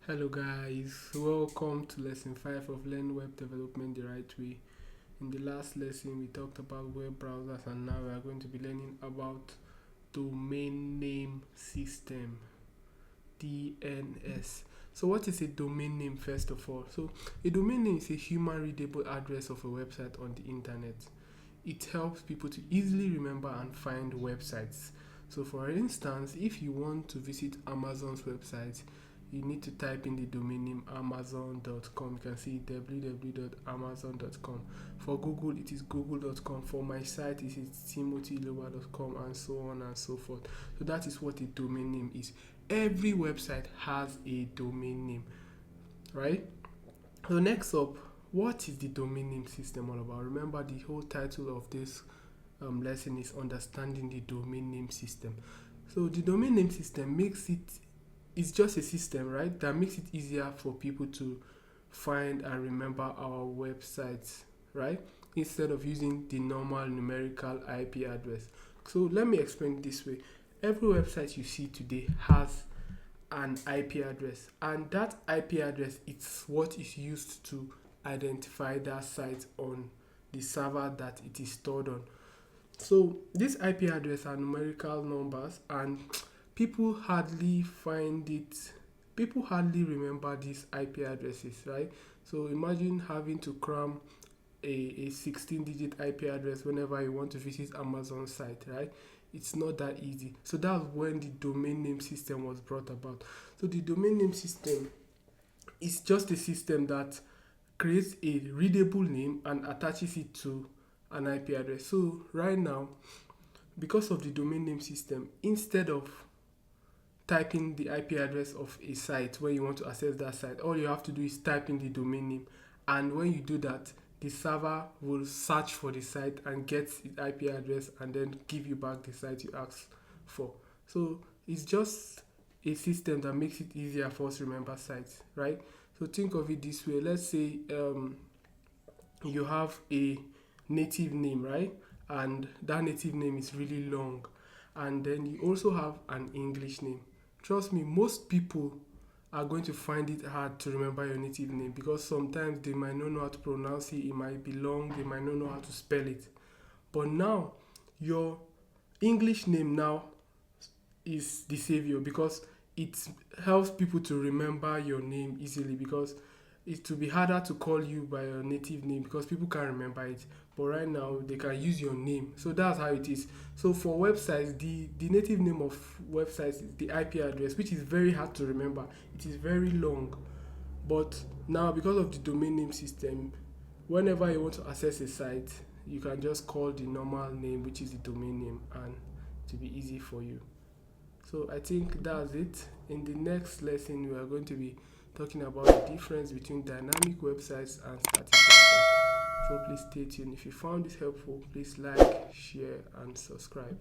Hello guys, welcome to lesson 5 of Learn Web Development the Right Way. In the last lesson we talked about web browsers, and now we are going to be learning about domain name system, DNS. So what is a domain name first of all? So a domain name is a human readable address of a website on the internet. It helps people to easily remember and find websites. So for instance, if you want to visit Amazon's website, you need to type in the domain name amazon.com. You can see www.amazon.com. For Google, it is google.com. For my site, it is timothyloba.com, and so on and so forth. So that is what a domain name is. Every website has a domain name, right? So next up, what is the domain name system all about? Remember, the whole title of this lesson is Understanding the Domain Name System. So the domain name system it's just a system, right, that makes it easier for people to find and remember our websites, right, instead of using the normal numerical IP address. So let me explain it this way. Every website you see today has an IP address, and that IP address is what is used to identify that site on the server that it is stored on. So this IP address are numerical numbers, and people hardly remember these IP addresses, right? So imagine having to cram a 16-digit IP address whenever you want to visit Amazon site, right? It's not that easy. So that's when the domain name system was brought about. So the domain name system is just a system that creates a readable name and attaches it to an IP address. So right now, because of the domain name system, instead of typing the IP address of a site where you want to access that site, all you have to do is type in the domain name, and when you do that, the server will search for the site and get its IP address and then give you back the site you asked for. So it's just a system that makes it easier for us to remember sites, right? So think of it this way. Let's say you have a native name, right? And that native name is really long, and then you also have an English name. Trust me, most people are going to find it hard to remember your native name because sometimes they might not know how to pronounce it, it might be long, they might not know how to spell it. But now, your English name now is the savior because it helps people to remember your name easily, because it will be harder to call you by your native name because people can't remember it. But right now they can use your name. So that's how it is. So for websites, the native name of websites is the IP address, which is very hard to remember. It is very long. But now, because of the domain name system, whenever you want to access a site, you can just call the normal name, which is the domain name, and it will be easy for you. So I think that's it. In the next lesson, we are going to be talking about the difference between dynamic websites and static websites. So please stay tuned. If you found this helpful, please like, share, and subscribe.